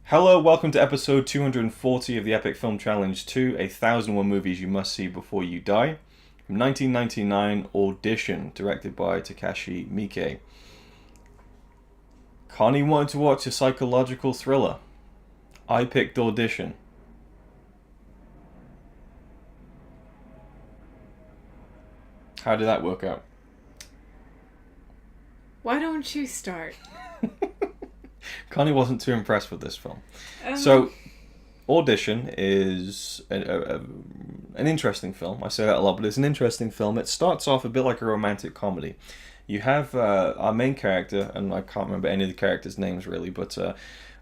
Hello, welcome to episode 240 of the Epic Film Challenge 2, 1001 Movies You Must See Before You Die. From 1999, Audition, directed by Takashi Miike. Connie wanted to watch a psychological thriller. I picked Audition. How did that work out? Why don't you start? Connie wasn't too impressed with this film. So, Audition is an interesting film. I say that a lot, but it's an interesting film. It starts off a bit like a romantic comedy. You have our main character, and I can't remember any of the characters' names really, but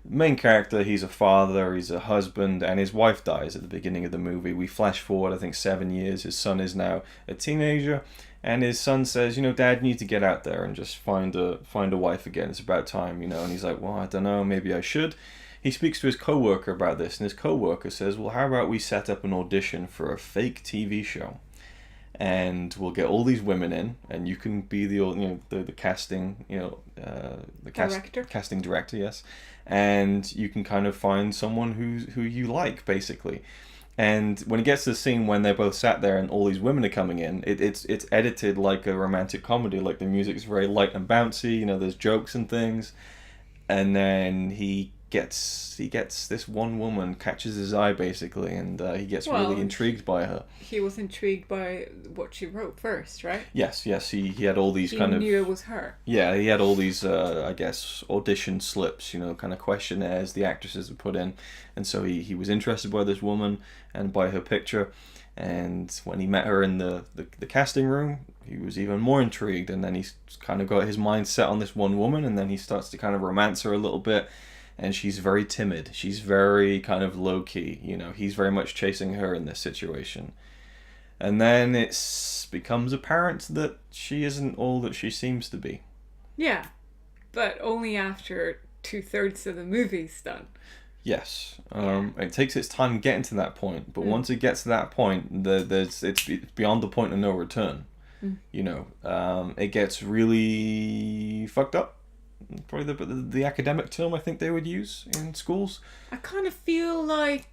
main character, he's a father, he's a husband, and his wife dies at the beginning of the movie. We flash forward, I think, 7 years. His son is now a teenager, and his son says, Dad, you need to get out there and just find a wife again. It's about time, And he's like, well, I don't know, maybe I should. He speaks to his co-worker about this, and his co-worker says, well, how about we set up an audition for a fake TV show? And we'll get all these women in, and you can be the casting, Director? Casting director, yes. And you can kind of find someone who you like, basically. And when it gets to the scene when they're both sat there and all these women are coming in, it's edited like a romantic comedy. Like the music's very light and bouncy, there's jokes and things. And then he gets this one woman, catches his eye basically, and he gets really intrigued by her. He was intrigued by what she wrote first, right? Yes, he had all these he knew it was her. Yeah, he had all these audition slips, kind of questionnaires the actresses would put in, and so he was interested by this woman and by her picture, and when he met her in the casting room, he was even more intrigued, and then he's kind of got his mind set on this one woman, and then he starts to kind of romance her a little bit. And she's very timid. She's very kind of low-key. He's very much chasing her in this situation. And then it becomes apparent that she isn't all that she seems to be. Yeah, but only after 2/3 of the movie's done. Yes. It takes its time getting to that point. But once it gets to that point, it's beyond the point of no return. It gets really fucked up. Probably the academic term I think they would use in schools. I kind of feel like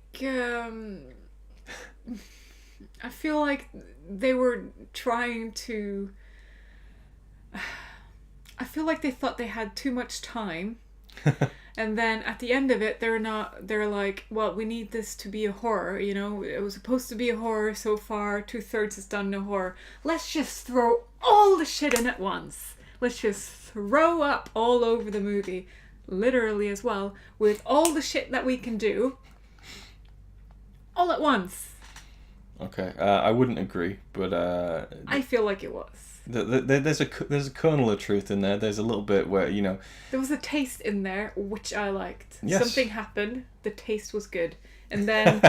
they were trying to. I feel like they thought they had too much time, and then at the end of it, they're like, well, we need this to be a horror. It was supposed to be a horror so far. 2/3 is done no horror. Let's just throw all the shit in at once. Let's just throw up all over the movie, literally as well, with all the shit that we can do, all at once. Okay, I wouldn't agree, but I feel like it was. There's a kernel of truth in there. There's a little bit where there was a taste in there which I liked. Yes. Something happened. The taste was good, and then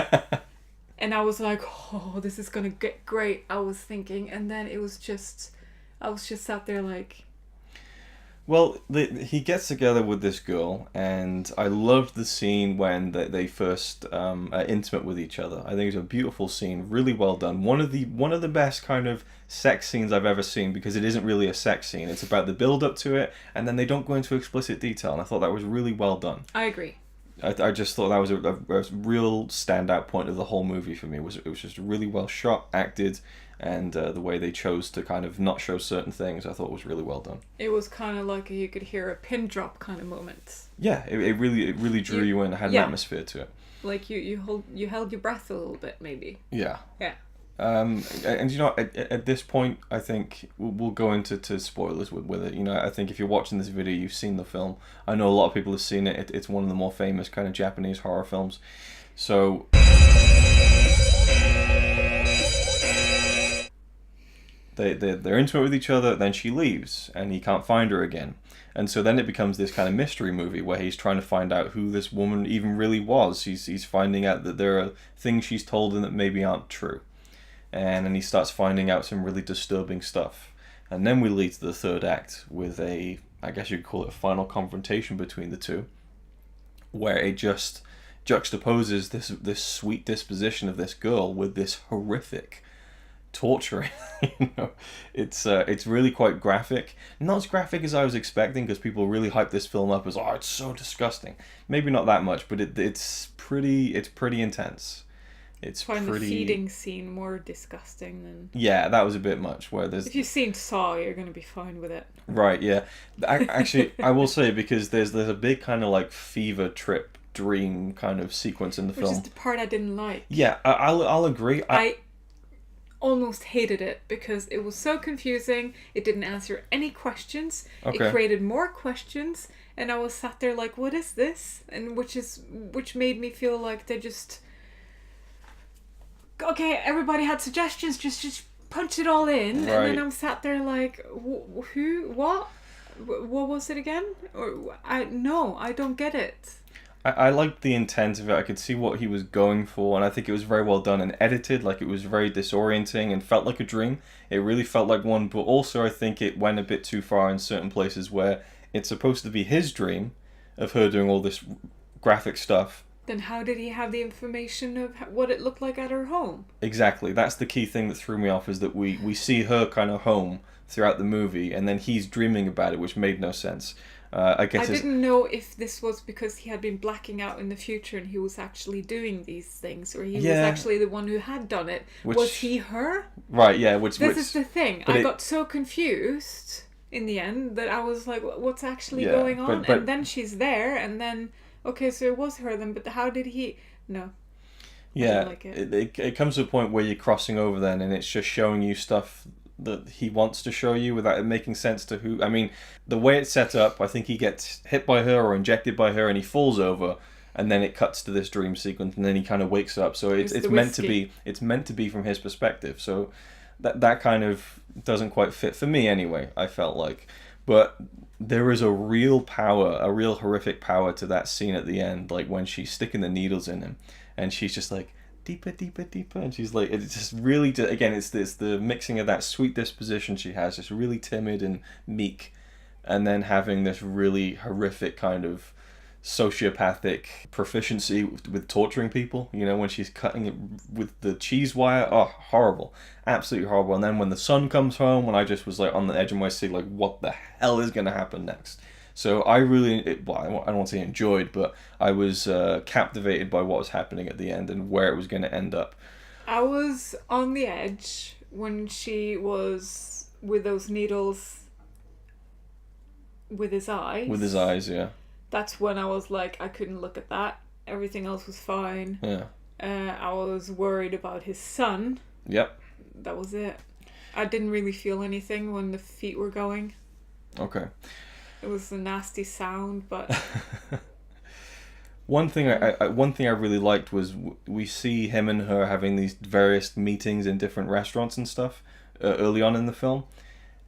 and I was like, oh, this is gonna get great. I was thinking, and then I was just sat there like. Well, he gets together with this girl, and I loved the scene when they first are intimate with each other. I think it's a beautiful scene, really well done. One of the best kind of sex scenes I've ever seen, because it isn't really a sex scene. It's about the build up to it, and then they don't go into explicit detail, and I thought that was really well done. I agree. I just thought that was a real standout point of the whole movie for me. It was just really well shot, acted, and the way they chose to kind of not show certain things, I thought was really well done. It was kind of like you could hear a pin drop kind of moment. Yeah, it really drew you in. It had an atmosphere to it. Like you held your breath a little bit, maybe. Yeah. Yeah. And at this point, I think we'll go into spoilers with it. I think if you're watching this video, you've seen the film. I know a lot of people have seen it. It's one of the more famous kind of Japanese horror films. So they're intimate with each other. Then she leaves, and he can't find her again. And so then it becomes this kind of mystery movie where he's trying to find out who this woman even really was. He's finding out that there are things she's told him that maybe aren't true. And then he starts finding out some really disturbing stuff. And then we lead to the third act with I guess you'd call it a final confrontation between the two, where it just juxtaposes this sweet disposition of this girl with this horrific torturing. You know, it's really quite graphic. Not as graphic as I was expecting, because people really hyped this film up as, oh, it's so disgusting. Maybe not that much, but it's pretty intense. It's find pretty... the feeding scene more disgusting than... Yeah, that was a bit much. Where there's... If you've seen Saw, you're going to be fine with it. Right, yeah. Actually, I will say, because there's a big kind of like fever trip dream kind of sequence in the film. Which is the part I didn't like. Yeah, I'll agree. I almost hated it because it was so confusing. It didn't answer any questions. Okay. It created more questions, and I was sat there like, what is this? And which made me feel like they just... Okay, everybody had suggestions, just punch it all in. Right. And then I'm sat there like, who, what was it again? I don't get it. I liked the intent of it. I could see what he was going for, and I think it was very well done and edited. Like, it was very disorienting and felt like a dream. It really felt like one, but also I think it went a bit too far in certain places where it's supposed to be his dream of her doing all this graphic stuff. Then how did he have the information of what it looked like at her home? Exactly. That's the key thing that threw me off, is that we see her kind of home throughout the movie, and then he's dreaming about it, which made no sense. I didn't know if this was because he had been blacking out in the future and he was actually doing these things, or he was actually the one who had done it. Was he her? Right, yeah. This is the thing. I got so confused in the end that I was like, what's actually going on? And then she's there, and then... Okay, so it was her then, but how did he... No. Yeah, like it comes to a point where you're crossing over then, and it's just showing you stuff that he wants to show you without it making sense to who... I mean, the way it's set up, I think he gets hit by her or injected by her and he falls over, and then it cuts to this dream sequence, and then he kind of wakes up. So it's meant to be from his perspective. So that kind of doesn't quite fit for me anyway, I felt like. But there is a real power, a real horrific power to that scene at the end, like when she's sticking the needles in him, and she's just like, deeper, deeper, deeper, and she's like, it's just really, again, it's the mixing of that sweet disposition she has, just really timid and meek, and then having this really horrific kind of sociopathic proficiency with torturing people, you know, when she's cutting it with the cheese wire. Oh, horrible, absolutely horrible. And then when the son comes home, when I just was like on the edge of my seat, like, what the hell is going to happen next? So I really, I don't want to say enjoyed, but I was captivated by what was happening at the end and where it was going to end up. I was on the edge when she was with those needles with his eyes. With his eyes, yeah. That's when I was like, I couldn't look at that. Everything else was fine. Yeah. I was worried about his son. Yep. That was it. I didn't really feel anything when the feet were going. Okay. It was a nasty sound, but... One thing I really liked was we see him and her having these various meetings in different restaurants and stuff early on in the film.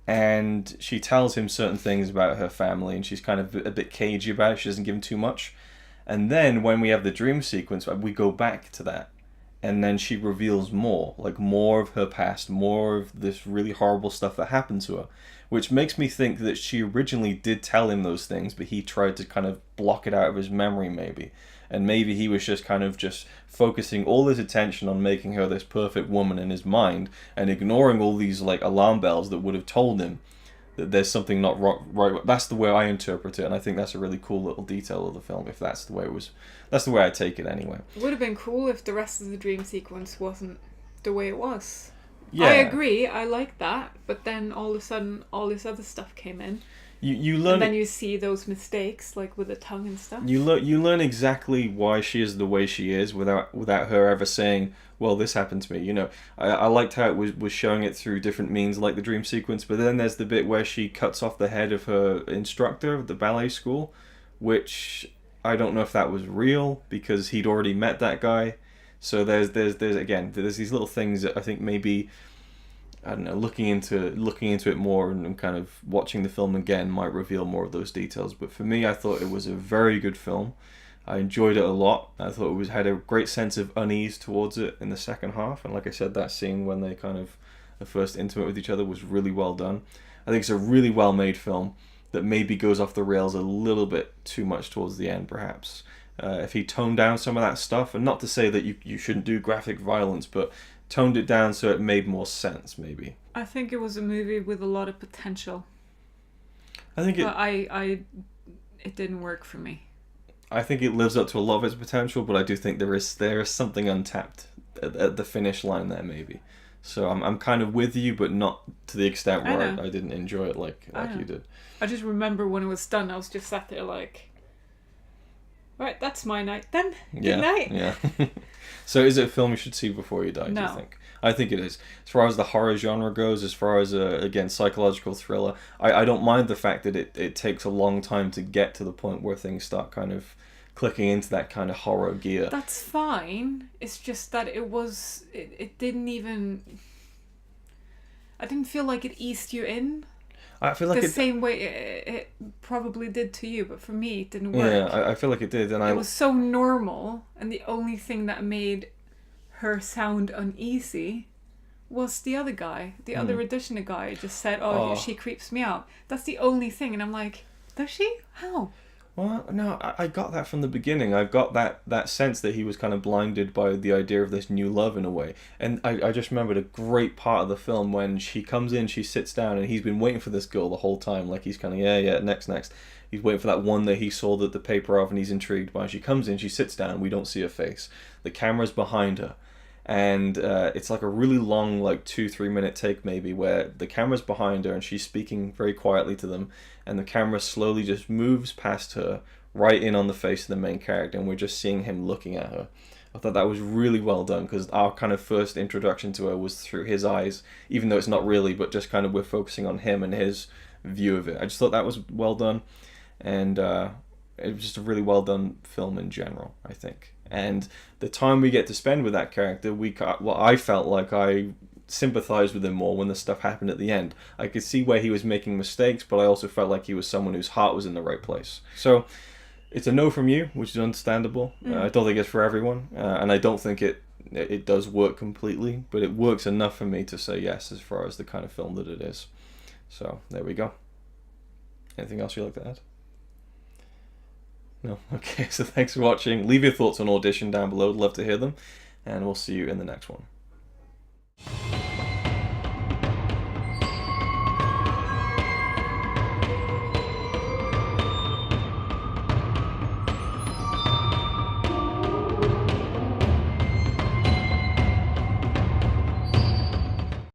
And she tells him certain things about her family, and she's kind of a bit cagey about it. She doesn't give him too much. And then when we have the dream sequence, we go back to that. And then she reveals more, like more of her past, more of this really horrible stuff that happened to her. Which makes me think that she originally did tell him those things, but he tried to kind of block it out of his memory maybe. And maybe he was just kind of just focusing all his attention on making her this perfect woman in his mind, and ignoring all these like alarm bells that would have told him that there's something not right. That's the way I interpret it, and I think that's a really cool little detail of the film, if that's the way it was. That's the way I take it anyway. It would have been cool if the rest of the dream sequence wasn't the way it was. Yeah. I agree, I like that, but then all of a sudden all this other stuff came in. You learn, and then you see those mistakes, like with the tongue and stuff. You learn exactly why she is the way she is without her ever saying, well, this happened to me. You know, I liked how it was showing it through different means, like the dream sequence, but then there's the bit where she cuts off the head of her instructor at the ballet school, which I don't know if that was real, because he'd already met that guy. So there's these little things that I think maybe, I don't know, looking into it more and kind of watching the film again might reveal more of those details. But for me, I thought it was a very good film. I enjoyed it a lot. I thought it had a great sense of unease towards it in the second half. And like I said, that scene when they kind of are first intimate with each other was really well done. I think it's a really well made film that maybe goes off the rails a little bit too much towards the end, perhaps. If he toned down some of that stuff, and not to say that you shouldn't do graphic violence, but toned it down so it made more sense, maybe. I think it was a movie with a lot of potential. I think but it didn't work for me. I think it lives up to a lot of its potential, but I do think there is something untapped at the finish line there, maybe. So I'm kind of with you, but not to the extent where I didn't enjoy it like you did. I just remember when it was done, I was just sat there like, right, that's my night then. Good night. Yeah. So is it a film you should see before you die, do you think? I think it is. As far as the horror genre goes, as far as, again, psychological thriller, I don't mind the fact that it takes a long time to get to the point where things start kind of clicking into that kind of horror gear. That's fine. It's just that it didn't even... I didn't feel like it eased you in. I feel like the same way it probably did to you, but for me it didn't work. Yeah, I feel like it did. And it was so normal, and the only thing that made her sound uneasy was the other guy. The other auditioner guy just said, she creeps me out. That's the only thing. And I'm like, does she? How? Well, no, I got that from the beginning. I've got that sense that he was kind of blinded by the idea of this new love in a way. And I just remembered a great part of the film when she comes in, she sits down, and he's been waiting for this girl the whole time. Like, he's kind of, next. He's waiting for that one that he saw the paper of, and he's intrigued by. She comes in, she sits down, we don't see her face. The camera's behind her. And it's like a really long, like 2-3 minute take maybe, where the camera's behind her and she's speaking very quietly to them, and the camera slowly just moves past her, right in on the face of the main character, and we're just seeing him looking at her. I thought that was really well done, because our kind of first introduction to her was through his eyes, even though it's not really, but just kind of we're focusing on him and his view of it. I just thought that was well done, and it was just a really well done film in general, I think. And the time we get to spend with that character, I felt like I sympathized with him more when the stuff happened at the end. I could see where he was making mistakes, but I also felt like he was someone whose heart was in the right place. So it's a no from you, which is understandable. I don't think it's for everyone, and I don't think it does work completely, but it works enough for me to say yes as far as the kind of film that it is. So there we go. Anything else you'd like to add? No? Okay, so thanks for watching. Leave your thoughts on Audition down below. I'd love to hear them. And we'll see you in the next one.